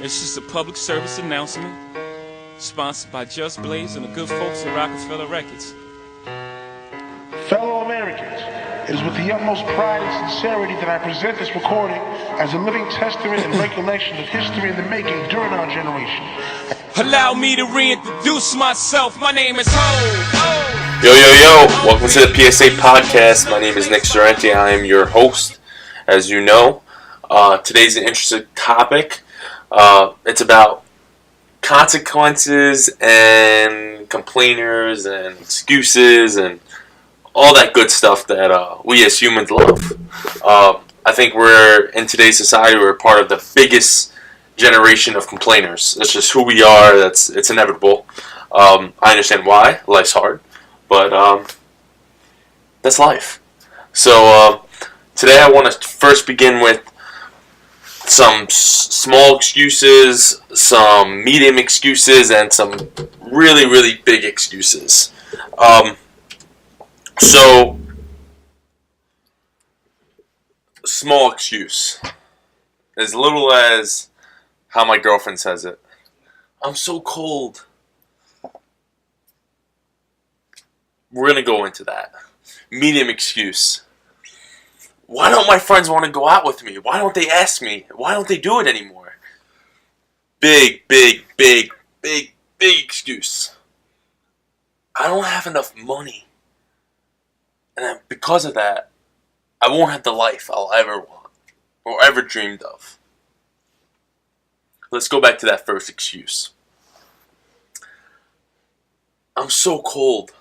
It's just a public service announcement, sponsored by Just Blaze and the good folks at Rockefeller Records. Fellow Americans, it is with the utmost pride and sincerity that I present this recording as a living testament and recollection of history in the making during our generation. Allow me to reintroduce myself. My name is Ho. Yo, yo, yo. Welcome to the PSA podcast. My name is Nick Sorrenti. I am your host, as you know. Today's an interesting topic. It's about consequences and complainers and excuses and all that good stuff that we as humans love. I think we're, in today's society, we're part of the biggest generation of complainers. That's just who we are. It's inevitable. I understand why. Life's hard. But that's life. So today I want to first begin with some small excuses, some medium excuses, and some really, really big excuses. So, small excuse. As little as how my girlfriend says it. I'm so cold. We're going to go into that. Medium excuse. Why don't my friends want to go out with me? Why don't they ask me? Why don't they do it anymore? Big, big, big, big, big excuse. I don't have enough money. And because of that, I won't have the life I'll ever want or ever dreamed of. Let's go back to that first excuse. I'm so cold.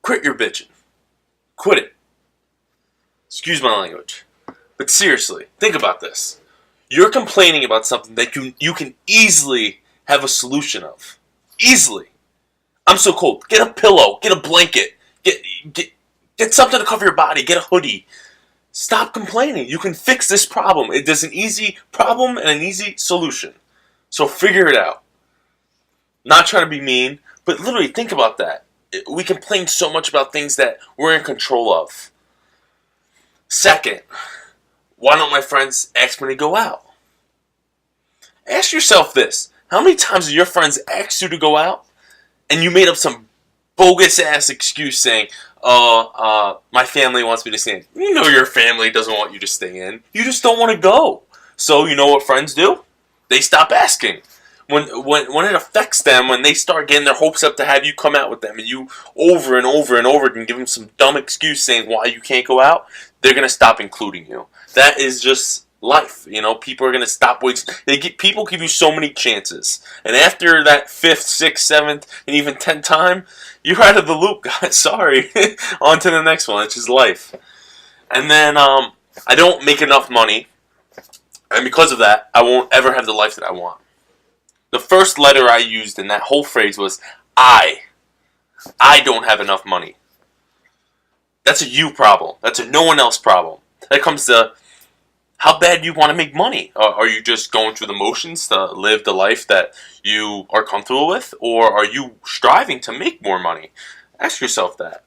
Quit your bitching. Quit it. Excuse my language. But seriously, think about this. You're complaining about something that you can easily have a solution of. Easily. I'm so cold. Get a pillow. Get a blanket. Get something to cover your body. Get a hoodie. Stop complaining. You can fix this problem. There's an easy problem and an easy solution. So figure it out. Not trying to be mean, but literally think about that. We complain so much about things that we're in control of. Second, why don't my friends ask me to go out? Ask yourself this. How many times have your friends asked you to go out and you made up some bogus ass excuse saying, my family wants me to stay in. You know your family doesn't want you to stay in. You just don't want to go. So you know what friends do? They stop asking. When it affects them, when they start getting their hopes up to have you come out with them and you over and over and over again give them some dumb excuse saying why you can't go out, they're going to stop including you. That is just life. You know, people are going to stop waiting. People give you so many chances. And after that 5th, 6th, 7th, and even 10th time, you're out of the loop, guys. Sorry. On to the next one. It's just life. And then I don't make enough money. And because of that, I won't ever have the life that I want. The first letter I used in that whole phrase was I. I don't have enough money. That's a you problem. That's a no one else problem. That comes to how bad you want to make money. Are you just going through the motions to live the life that you are comfortable with? Or are you striving to make more money? Ask yourself that.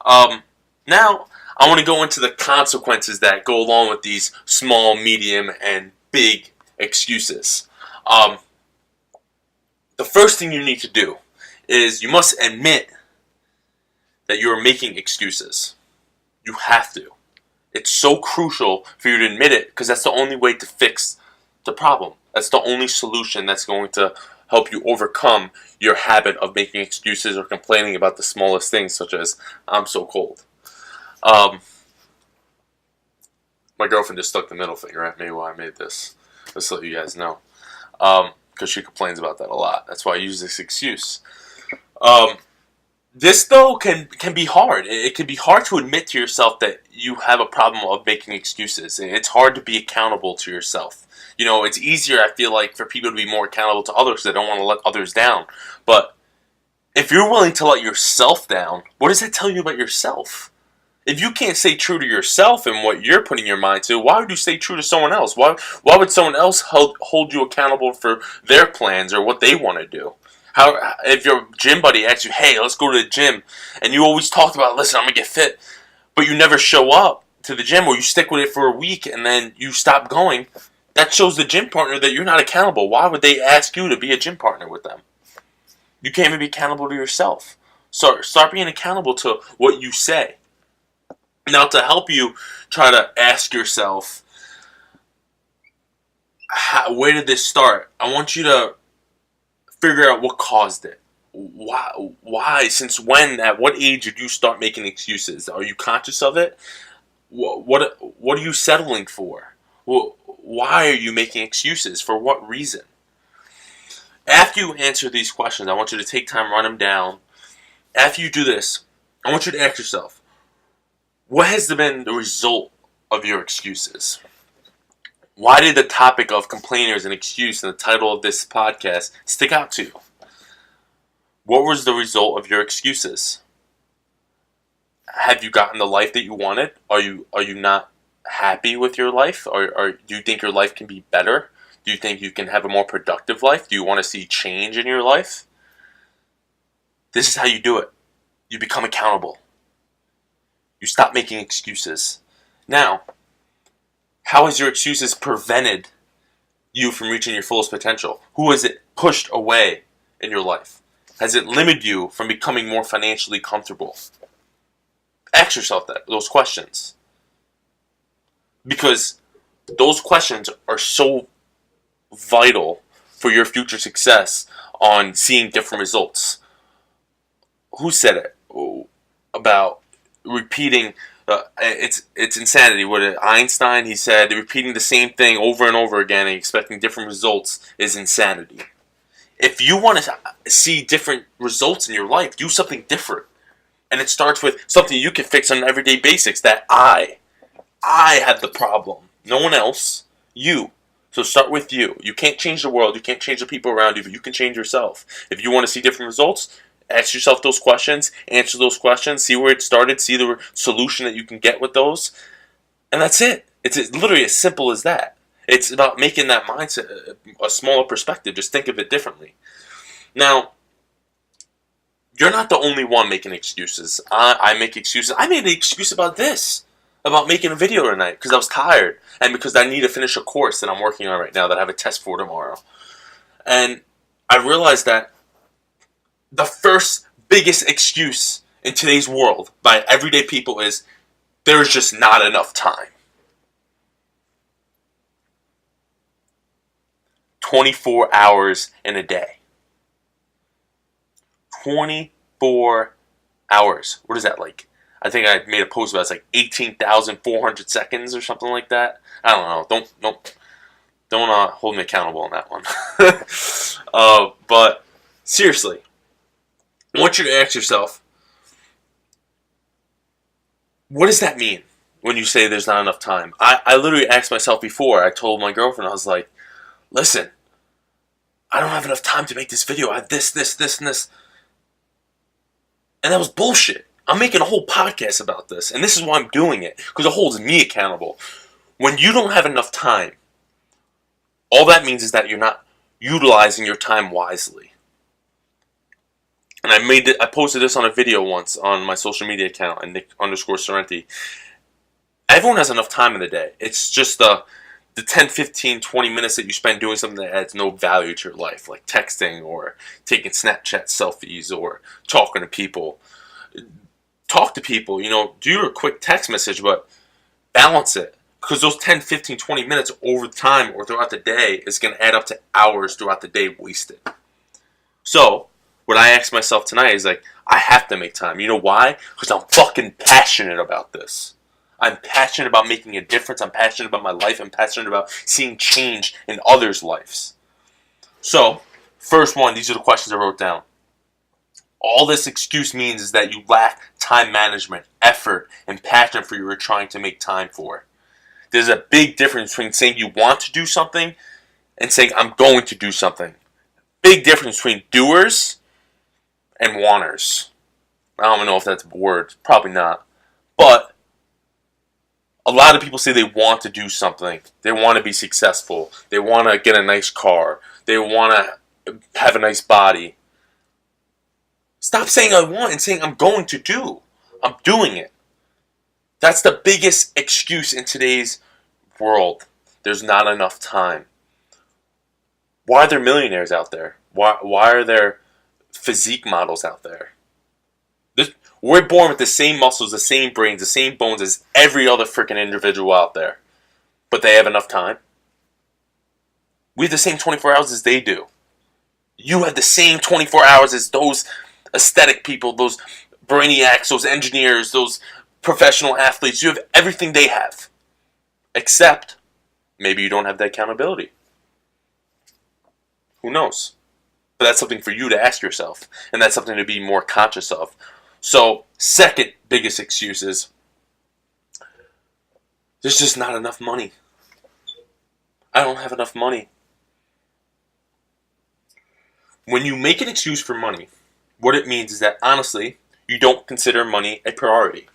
Now, I want to go into the consequences that go along with these small, medium, and big excuses. The first thing you need to do is you must admit that you are making excuses. You have to. It's so crucial for you to admit it because that's the only way to fix the problem. That's the only solution that's going to help you overcome your habit of making excuses or complaining about the smallest things, such as, I'm so cold. My girlfriend just stuck the middle finger at me while I made this. Just to let you guys know. Because she complains about that a lot. That's why I use this excuse. This, though, can be hard. It can be hard to admit to yourself that you have a problem of making excuses. It's hard to be accountable to yourself. You know, it's easier, I feel like, for people to be more accountable to others that don't want to let others down. But if you're willing to let yourself down, what does that tell you about yourself? If you can't stay true to yourself and what you're putting your mind to, why would you stay true to someone else? Why would someone else hold you accountable for their plans or what they want to do? If your gym buddy asks you, hey, let's go to the gym, and you always talked about, listen, I'm going to get fit, but you never show up to the gym or you stick with it for a week and then you stop going, that shows the gym partner that you're not accountable. Why would they ask you to be a gym partner with them? You can't even be accountable to yourself. So start being accountable to what you say. Now, to help you try to ask yourself, where did this start? I want you to figure out what caused it. Why? Since when? At what age did you start making excuses? Are you conscious of it? What are you settling for? Why are you making excuses? For what reason? After you answer these questions, I want you to take time, run them down. After you do this, I want you to ask yourself, what has been the result of your excuses? Why did the topic of complainers and excuse in the title of this podcast stick out to you? What was the result of your excuses? Have you gotten the life that you wanted? Are you not happy with your life? Or do you think your life can be better? Do you think you can have a more productive life? Do you want to see change in your life? This is how you do it. You become accountable. You stop making excuses. Now, how has your excuses prevented you from reaching your fullest potential? Who has it pushed away in your life? Has it limited you from becoming more financially comfortable? Ask yourself those questions. Because those questions are so vital for your future success on seeing different results. Who said it? About repeating, it's insanity. What Einstein, he said, repeating the same thing over and over again and expecting different results is insanity. If you want to see different results in your life, do something different. And it starts with something you can fix on an everyday basis. That I had the problem. No one else. You. So start with you. You can't change the world. You can't change the people around you, but you can change yourself. If you want to see different results, ask yourself those questions, answer those questions, see where it started, see the solution that you can get with those, and that's it. It's literally as simple as that. It's about making that mindset a smaller perspective. Just think of it differently. Now, you're not the only one making excuses. I make excuses. I made an excuse about this, about making a video tonight, because I was tired, and because I need to finish a course that I'm working on right now that I have a test for tomorrow. And I realized that the first biggest excuse in today's world by everyday people is there's just not enough time. 24 hours in a day. 24 hours. What is that like? I think I made a post about it's like 18,400 seconds or something like that. I don't know. Don't hold me accountable on that one. But seriously, I want you to ask yourself, what does that mean when you say there's not enough time? I literally asked myself before. I told my girlfriend, I was like, listen, I don't have enough time to make this video. I have this, and this. And that was bullshit. I'm making a whole podcast about this. And this is why I'm doing it. Because it holds me accountable. When you don't have enough time, all that means is that you're not utilizing your time wisely. And I posted this on a video once on my social media account, at Nick_Sorrenti. Everyone has enough time in the day. It's just the 10, 15, 20 minutes that you spend doing something that adds no value to your life, like texting or taking Snapchat selfies or talking to people. Talk to people, do your quick text message, but balance it. Because those 10, 15, 20 minutes over time or throughout the day is going to add up to hours throughout the day wasted. So, what I asked myself tonight is I have to make time. You know why? Because I'm fucking passionate about this. I'm passionate about making a difference. I'm passionate about my life. I'm passionate about seeing change in others' lives. So, first one, these are the questions I wrote down. All this excuse means is that you lack time management, effort, and passion for what you're trying to make time for. There's a big difference between saying you want to do something and saying I'm going to do something. Big difference between doers and wanters. I don't know if that's a word. Probably not. But a lot of people say they want to do something. They want to be successful. They want to get a nice car. They want to have a nice body. Stop saying I want and saying I'm going to do. I'm doing it. That's the biggest excuse in today's world. there's not enough time. Why are there millionaires out there? Why are there physique models out there? We're born with the same muscles, the same brains, the same bones as every other freaking individual out there. But they have enough time. We have the same 24 hours as they do. You have the same 24 hours as those aesthetic people, those brainiacs, those engineers, those professional athletes. You have everything they have. Except, maybe you don't have that accountability. Who knows? But that's something for you to ask yourself. And that's something to be more conscious of. So, second biggest excuse is, there's just not enough money. I don't have enough money. When you make an excuse for money, what it means is that, honestly, you don't consider money a priority.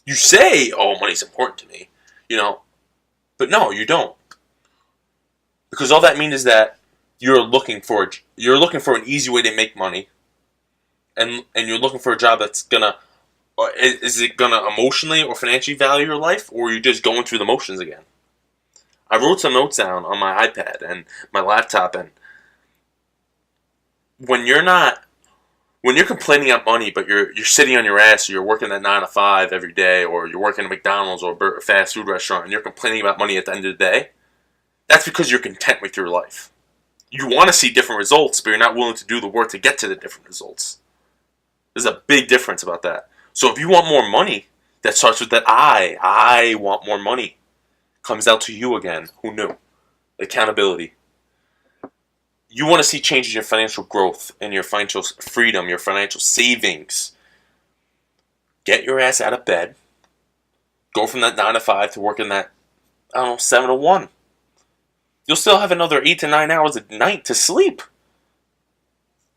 You say, oh, money's important to me, but no, you don't. Because all that means is that you're looking for an easy way to make money, and you're looking for a job that's gonna, is it gonna emotionally or financially value your life, or are you just going through the motions again? I wrote some notes down on my iPad and my laptop, and when you're complaining about money, but you're sitting on your ass, or you're working that 9 to 5 every day, or you're working at McDonald's or a fast food restaurant, and you're complaining about money at the end of the day, that's because you're content with your life. You want to see different results, but you're not willing to do the work to get to the different results. There's a big difference about that. So if you want more money, that starts with that I want more money. Comes out to you again. Who knew? Accountability. You want to see changes in your financial growth and your financial freedom, your financial savings. Get your ass out of bed. Go from that 9 to 5 to working that, 7 to 1. You'll still have another 8 to 9 hours a night to sleep.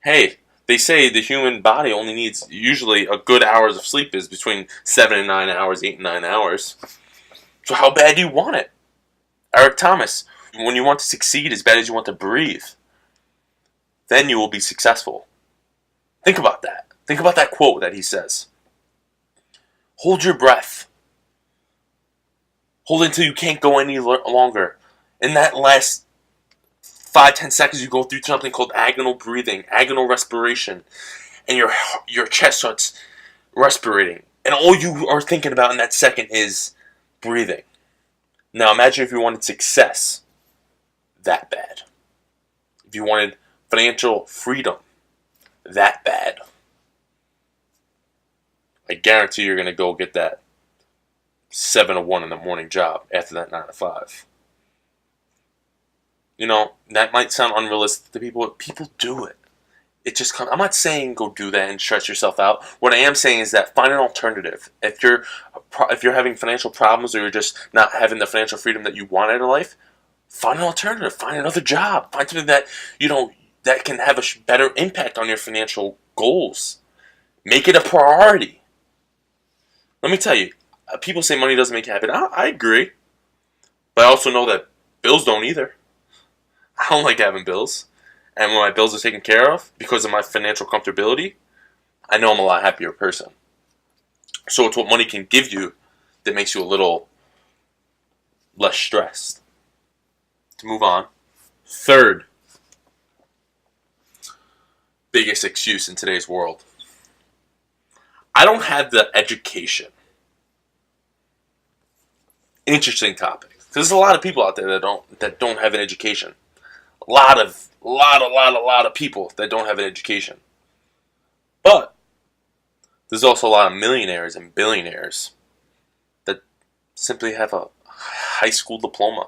Hey, they say the human body only needs, usually a good hours of sleep is between 7 and 9 hours, 8 and 9 hours. So how bad do you want it? Eric Thomas, when you want to succeed as bad as you want to breathe, then you will be successful. Think about that. Think about that quote that he says. Hold your breath. Hold it until you can't go any longer. In that last 5-10 seconds, you go through something called agonal breathing, agonal respiration, and your chest starts respirating. And all you are thinking about in that second is breathing. Now imagine if you wanted success that bad. If you wanted financial freedom that bad. I guarantee you're going to go get that 7 to 1 in the morning job after that 9 to 5. That might sound unrealistic to people, but people do it. It just comes. I'm not saying go do that and stress yourself out. What I am saying is that find an alternative. If you're having financial problems, or you're just not having the financial freedom that you want out of life, find an alternative. Find another job. Find something that that can have a better impact on your financial goals. Make it a priority. Let me tell you, people say money doesn't make you happy. I agree, but I also know that bills don't either. I don't like having bills. And when my bills are taken care of, because of my financial comfortability, I know I'm a lot happier person. So it's what money can give you that makes you a little less stressed. To move on. Third biggest excuse in today's world. I don't have the education. Interesting topic. There's a lot of people out there that don't have an education. A lot of people that don't have an education. But there's also a lot of millionaires and billionaires that simply have a high school diploma.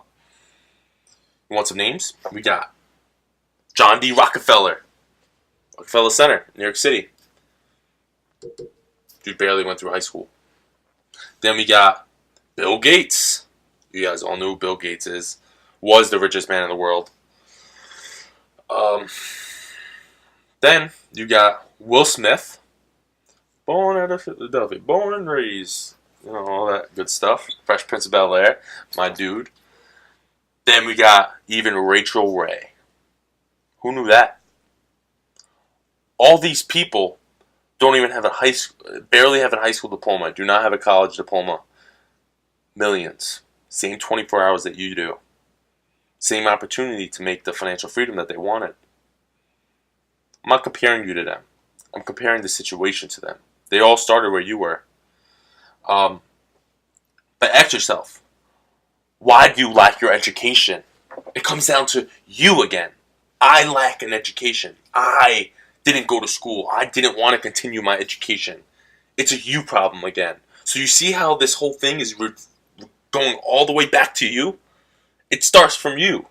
You want some names? We got John D. Rockefeller Center, New York City. Dude barely went through high school. Then we got Bill Gates. You guys all know who Bill Gates is. Was the richest man in the world. Then you got Will Smith. Born out of Philadelphia. Born and raised. All that good stuff. Fresh Prince of Bel-Air. My dude. Then we got even Rachel Ray. Who knew that? All these people don't even have barely have a high school diploma. Do not have a college diploma. Millions. Same 24 hours that you do. same opportunity to make the financial freedom that they wanted. I'm not comparing you to them. I'm comparing the situation to them. They all started where you were. But ask yourself, why do you lack your education? It comes down to you again. I lack an education. I didn't go to school. I didn't want to continue my education. It's a you problem again. So you see how this whole thing is going all the way back to you? It starts from you.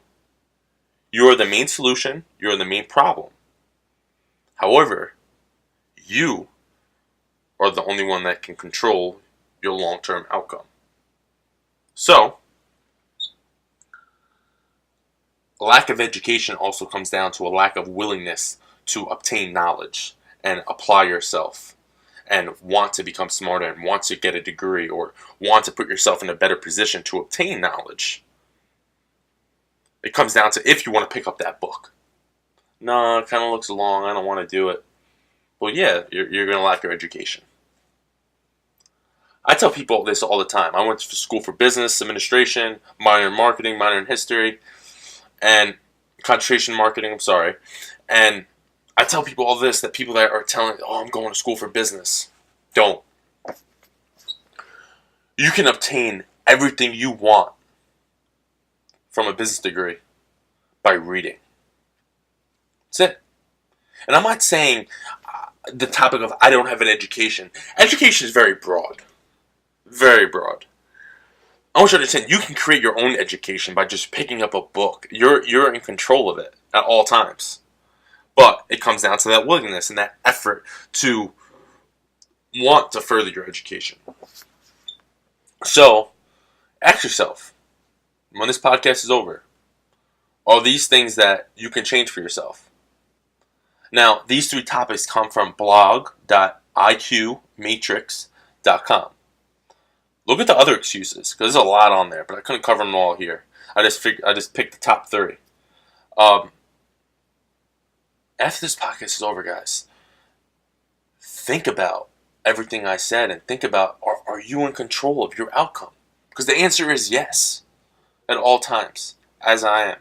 You're the main solution. You're the main problem. However, you are the only one that can control your long-term outcome. So, a lack of education also comes down to a lack of willingness to obtain knowledge and apply yourself and want to become smarter and want to get a degree or want to put yourself in a better position to obtain knowledge. It comes down to if you want to pick up that book. No, it kind of looks long. I don't want to do it. Well, yeah, you're going to lack your education. I tell people this all the time. I went to school for business administration, minor in marketing, minor in history, and concentration marketing, And I tell people all this, that people that are telling, oh, I'm going to school for business. Don't. You can obtain everything you want from a business degree by reading. That's it. And I'm not saying the topic of I don't have an education. Education is very broad. Very broad. I want you to understand you can create your own education by just picking up a book. You're in control of it at all times. But it comes down to that willingness and that effort to want to further your education. So, ask yourself, when this podcast is over, are these things that you can change for yourself? Now, these 3 topics come from blog.iqmatrix.com. Look at the other excuses, because there's a lot on there, but I couldn't cover them all here. I just picked the top 3. After this podcast is over, guys, think about everything I said and think about, are you in control of your outcome? Because the answer is yes, at all times, as I am.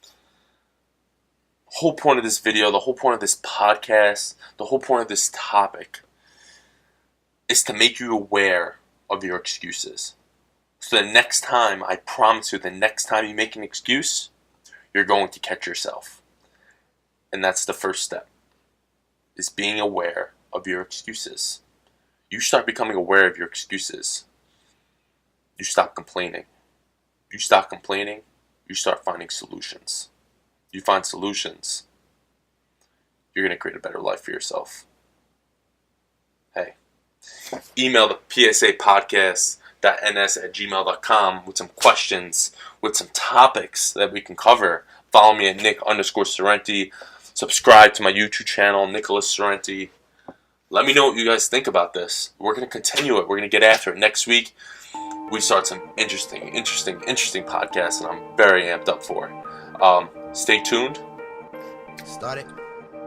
The whole point of this video, the whole point of this podcast, the whole point of this topic is to make you aware of your excuses. So the next time, I promise you, the next time you make an excuse, you're going to catch yourself. And that's the first step, is being aware of your excuses. You start becoming aware of your excuses. You stop complaining. You stop complaining, you start finding solutions. You find solutions, you're going to create a better life for yourself. Hey, email the PSA podcast.ns@gmail.com with some questions, with some topics that we can cover. Follow me at Nick_Sorrenti. Subscribe to my YouTube channel, Nicholas Sorrenti. Let me know what you guys think about this. We're going to continue it. We're going to get after it. Next week, we start some interesting podcasts, and I'm very amped up for it. Stay tuned. Start it.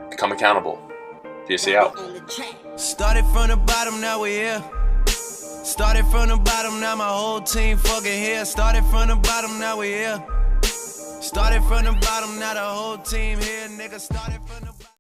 Become accountable. PSA out. Started from the bottom, now we're here. Started from the bottom, now my whole team fucking here. Started from the bottom, now we're here. Started from the bottom, now the whole team here. Nigga, started from the